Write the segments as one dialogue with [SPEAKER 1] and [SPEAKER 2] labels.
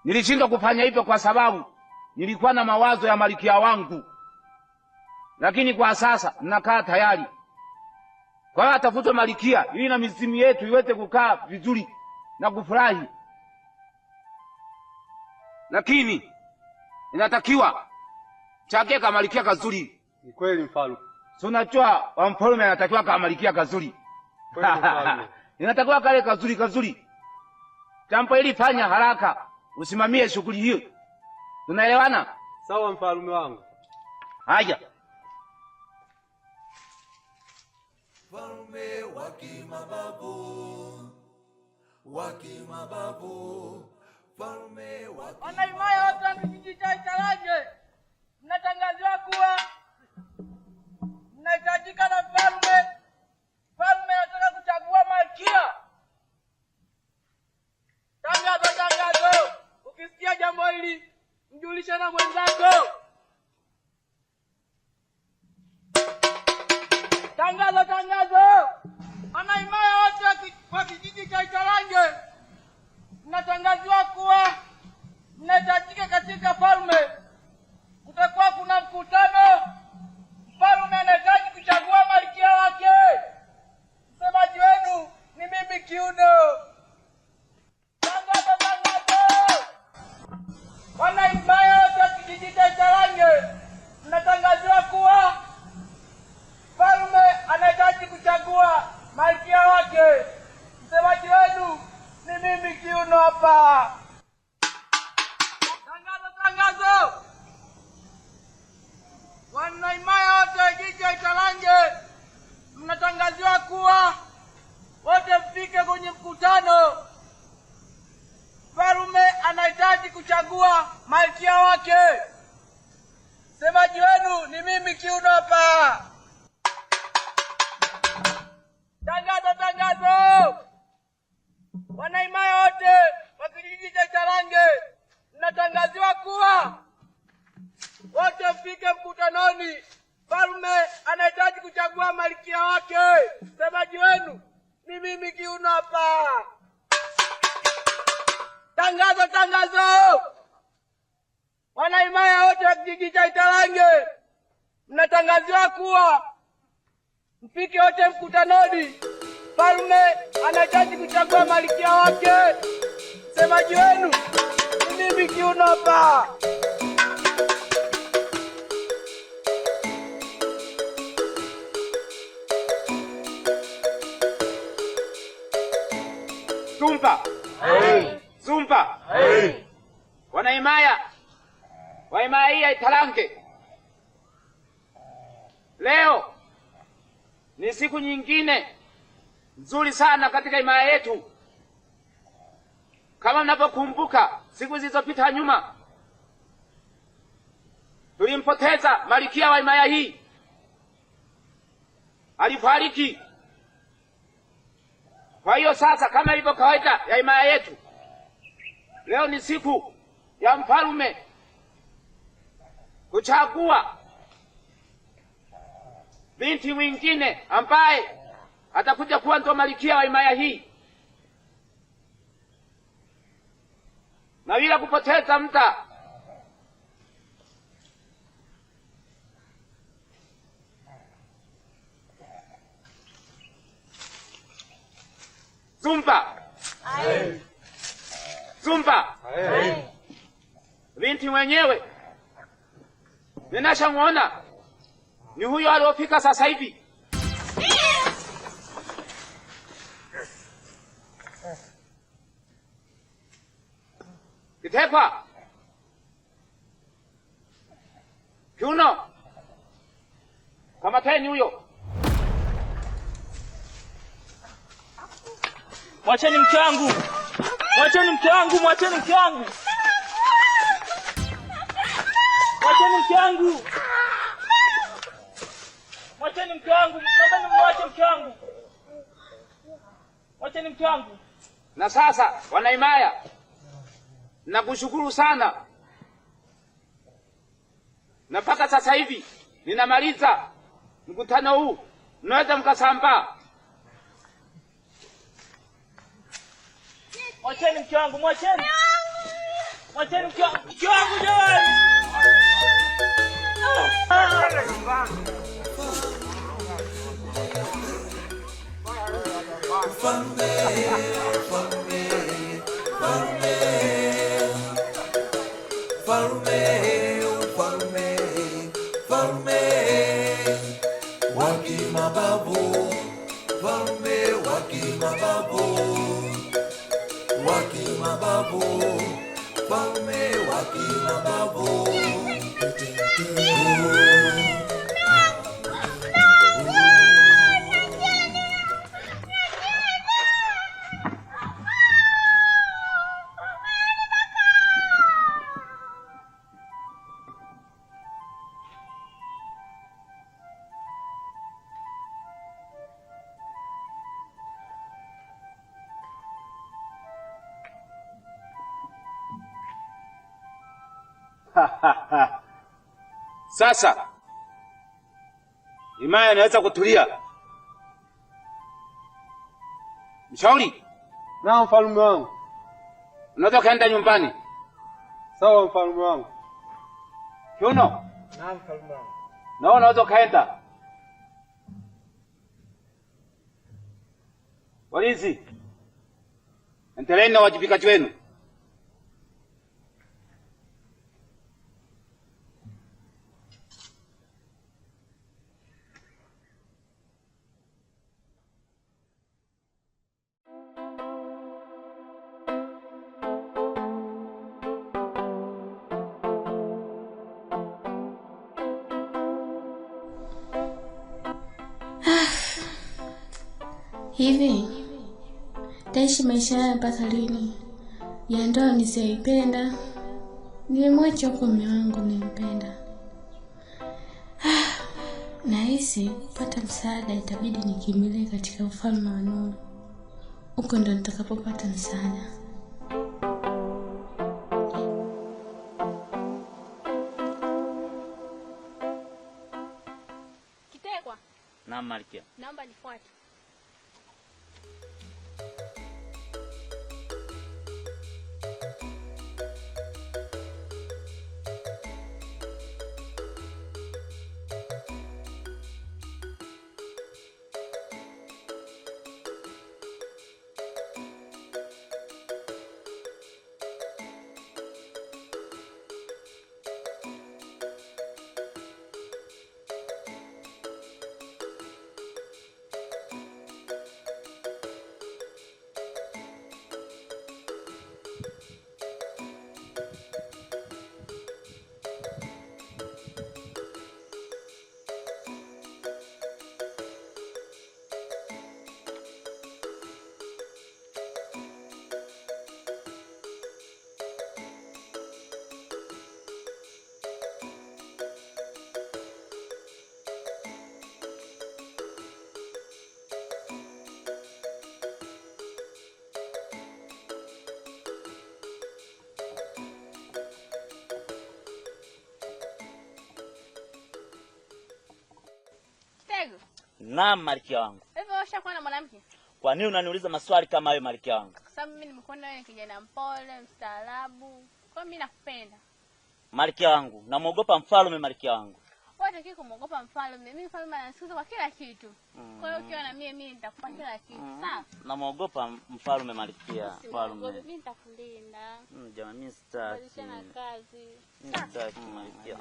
[SPEAKER 1] Nilishindwa kufanya hivyo kwa sababu nilikuwa na mawazo ya malkia wangu. Lakini kwa sasa ninakaa tayari. Kwa hiyo atafutwe malkia ili na mizimu yetu iweze kukaa vizuri na kufurahi. Lakini inatakiwa chake kama malkia kazuri.
[SPEAKER 2] Ni kweli mfalme.
[SPEAKER 1] Si unajua mfalme anatakiwa kama malkia kazuri.
[SPEAKER 2] Kweli mfalme.
[SPEAKER 1] Inatakiwa kale kazuri. Jambo hili fanya haraka, usimamie shughuli hiyo. Tunaelewana?
[SPEAKER 2] Sawa mfalme wangu.
[SPEAKER 1] Haya.
[SPEAKER 3] Mfalme wa kimababu, mfalme wa
[SPEAKER 4] Wanaimaya wote wa kijiji cha Italange, mnatangaziwa kuwa mnahitajika na mfalme. Mfalme anataka kuchagua malkia. Tangazo! Ukisikia jambo hili, mjulishe na mwenzako. Tangazo! Wanaimaya wote wa kijiji cha Italange, mnatangaziwa kuwa mnahitajika katika falme. Kutakuwa kuna mkutano. Mfalme anahitaji kuchagua malkia wake. Msemaji wenu ni mimi Kiuno. Tangazo! Wanaimaya wote wa kijiji cha Italange, mnatangaziwa kuwa mfalme anahitaji kuchagua malkia wake. Msemaji wenu ni mimi Kiuno hapa. Tangazo! Wanaimaya wote wa kijiji cha Italange, mnatangaziwa kuwa wote mfike kwenye mkutano. Mfalme anahitaji kuchagua malkia wake. Msemaji wenu ni mimi Kiuno hapa. Tangazo! Wanaimaya wote wa kijiji cha Italange, mnatangaziwa kuwa wote mfike mkutanoni. Mfalme anahitaji kuchagua malkia wake. Msemaji wenu ni mimi Kiuno hapa. Tangazo! Wanaimaya wote wa kijiji cha Italange, mnatangaziwa kuwa mfike wote mkutanoni. Mfalme anahitaji kuchagua malkia wake. Msemaji wenu ni mimi Kiuno hapa.
[SPEAKER 1] Sumpa. Sumpa. Wanaimaya. Waimaya hii ya Italange. Leo ni siku nyingine nzuri sana katika imaya yetu. Kama mnapokumbuka siku zilizopita nyuma, tulimpoteza malkia wa imaya hii. Alifariki. Kwa hiyo sasa, kama ilivyo kawaida ya imaya yetu, leo ni siku ya mfalme kuchagua binti mwingine ambaye atakuja kuwa ndo malkia wa imaya hii. Na bila kupoteza muda, Sumpa. Binti mwenyewe ninashamuona ni huyo aliofika sasa hivi. Kitekwa. Kiuno. Kamateni huyo.
[SPEAKER 5] Mwacheni mke wangu. Mwacheni mke wangu. Mwacheni mke wangu. Mwacheni mke wangu. Mwacheni mke wangu. Naomba nimwache mke wangu. Mwacheni mke wangu.
[SPEAKER 1] Na sasa wanaimaya, nakushukuru sana. Na mpaka sasa hivi ninamaliza mkutano huu. Mnaweza mkasambaa.
[SPEAKER 5] Mwacheni mke wangu. Mwacheni. Wacheni mke wangu jamani.
[SPEAKER 1] Sasa himaya inaweza kutulia. Mshauri,
[SPEAKER 2] Na mfalme wangu.
[SPEAKER 1] unaweza kaenda nyumbani.
[SPEAKER 2] Sawa mfalme wangu.
[SPEAKER 1] Kiuno,
[SPEAKER 4] Na mfalme wangu.
[SPEAKER 1] na unaweza kaenda. Walinzi, endeleeni na wajibikaji wenu.
[SPEAKER 6] Hivi taishi maisha haya mpaka lini? Ya ndoa nisiyoipenda, nilimwacha huko mume wangu nimpenda. Nahisi kupata msaada itabidi nikimbilie katika ufalme wa nuru. Huko ndo nitakapopata msaada.
[SPEAKER 7] Kitegwa,
[SPEAKER 5] Na Malkia.
[SPEAKER 7] naomba nifuate. Kitegwa,
[SPEAKER 5] Na Malkia wangu.
[SPEAKER 7] hivi wewe ushakuwa na mwanamke?
[SPEAKER 5] Kwa nini unaniuliza maswali kama hayo Malkia wangu?
[SPEAKER 7] Kwa sababu mimi nimekuona wewe kijana mpole, mstaarabu. Kwa mimi nakupenda.
[SPEAKER 5] Malkia wangu, namuogopa mfalme Malkia wangu.
[SPEAKER 7] Wewe unataka kumwogopa mfalme. Mimi mfalme ananisikiza kwa kila kitu. Kwa hiyo ukiwa na mimi nitakupa kila kitu. Sawa?
[SPEAKER 5] Namuogopa mfalme Malkia. Mfalme.
[SPEAKER 7] Mimi nitakulinda.
[SPEAKER 5] Jamani mimi sitaki.
[SPEAKER 7] Badilishana kazi.
[SPEAKER 5] Mimi sitaki Malkia.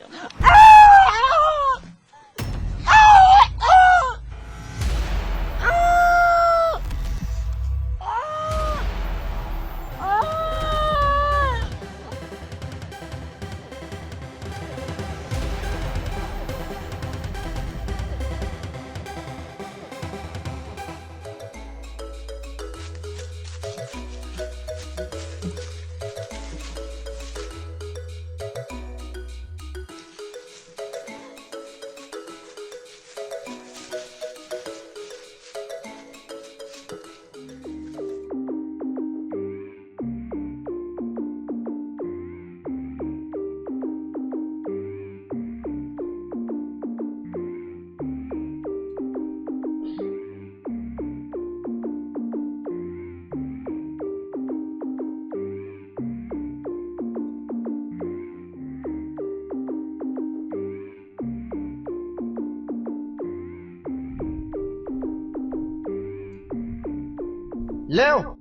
[SPEAKER 8] Leo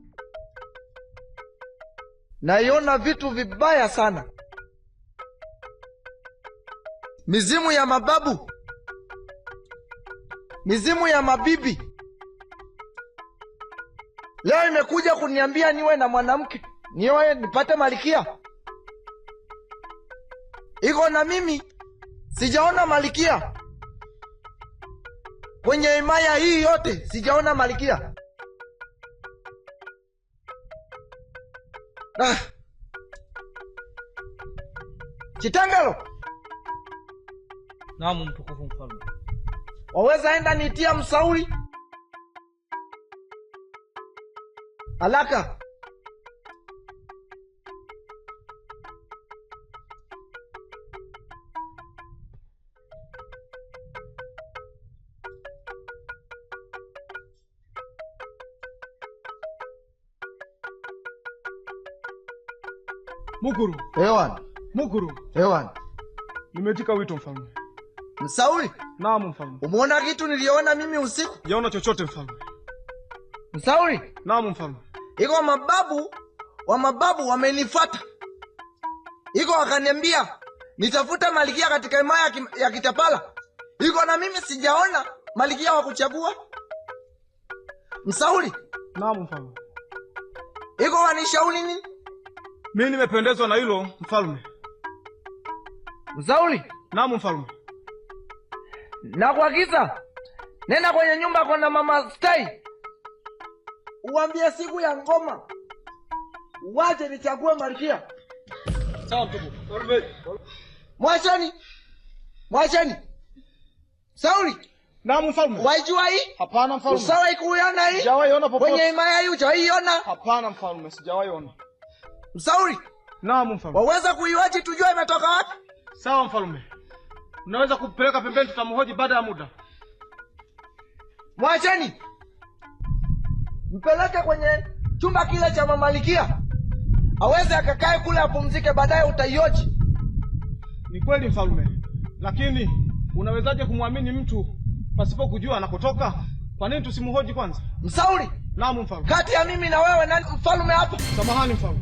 [SPEAKER 8] naiona vitu vibaya sana. Mizimu ya mababu, mizimu ya mabibi leo imekuja kuniambia niwe na mwanamke, niwe nipate malikia. Iko na mimi sijaona malikia kwenye himaya hii yote, sijaona malikia. Chitangalo.
[SPEAKER 5] Naam mtukufu mfalme.
[SPEAKER 8] Waweza enda nitia Msauli? Alaka.
[SPEAKER 2] Mukuru.
[SPEAKER 8] Ewan.
[SPEAKER 2] Mukuru.
[SPEAKER 8] Ewan.
[SPEAKER 2] Nimetika wito mfalme.
[SPEAKER 8] Msauli?
[SPEAKER 2] Naam mfalme.
[SPEAKER 8] Umeona kitu niliona mimi usiku?
[SPEAKER 2] Yaona chochote mfalme.
[SPEAKER 8] Msauli?
[SPEAKER 2] Naam mfalme.
[SPEAKER 8] Iko mababu wamenifuata. Iko wakaniambia nitafuta malikia katika himaya ya Kitapala. Iko na mimi sijaona malikia wa kuchagua. Msauli?
[SPEAKER 2] Naam mfalme.
[SPEAKER 8] Iko wanishauri nini?
[SPEAKER 2] Mimi nimependezwa na hilo mfalme.
[SPEAKER 8] Msauli?
[SPEAKER 2] Naam mfalme.
[SPEAKER 8] Na kuagiza nenda kwenye nyumba kwa mama Stay. Uambie siku ya ngoma waje nichague malikia.
[SPEAKER 2] Sawa mtukufu.
[SPEAKER 8] Mwacheni. Sauli.
[SPEAKER 2] Naam mfalme.
[SPEAKER 8] Waijua hii?
[SPEAKER 2] Hapana mfalme.
[SPEAKER 8] Usawahi kuiona hii?
[SPEAKER 2] Sijawahi ona popote.
[SPEAKER 8] Kwenye himaya hii hujawahi ona?
[SPEAKER 2] Hapana mfalme, sijawahi ona.
[SPEAKER 8] Sauli.
[SPEAKER 2] Naam mfalme.
[SPEAKER 8] Waweza kuiwaje tujue imetoka wapi?
[SPEAKER 2] Sawa mfalme. Unaweza kupeleka pembeni, tutamhoji baada ya muda.
[SPEAKER 8] Mwacheni. Mpeleke kwenye chumba kile cha mamalikia. Aweze akakae kule apumzike, baadaye utaioji.
[SPEAKER 2] Ni kweli mfalme. Lakini unawezaje kumwamini mtu pasipo kujua anakotoka? Kwa nini tusimhoji kwanza?
[SPEAKER 8] Msauli.
[SPEAKER 2] Naam mfalme.
[SPEAKER 8] Kati ya mimi na wewe nani mfalme hapa?
[SPEAKER 2] Samahani mfalme.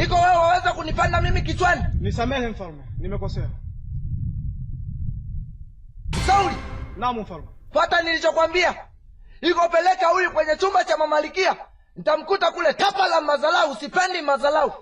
[SPEAKER 8] Iko wewe waweza kunipanda mimi kichwani?
[SPEAKER 2] Nisamehe mfalme, nimekosea.
[SPEAKER 8] Msauli.
[SPEAKER 2] Naam mfalme.
[SPEAKER 8] Fuata nilichokwambia. Iko peleka huyu kwenye chumba cha mamalikia. Nitamkuta kule tapa la mazalau, sipendi mazalau.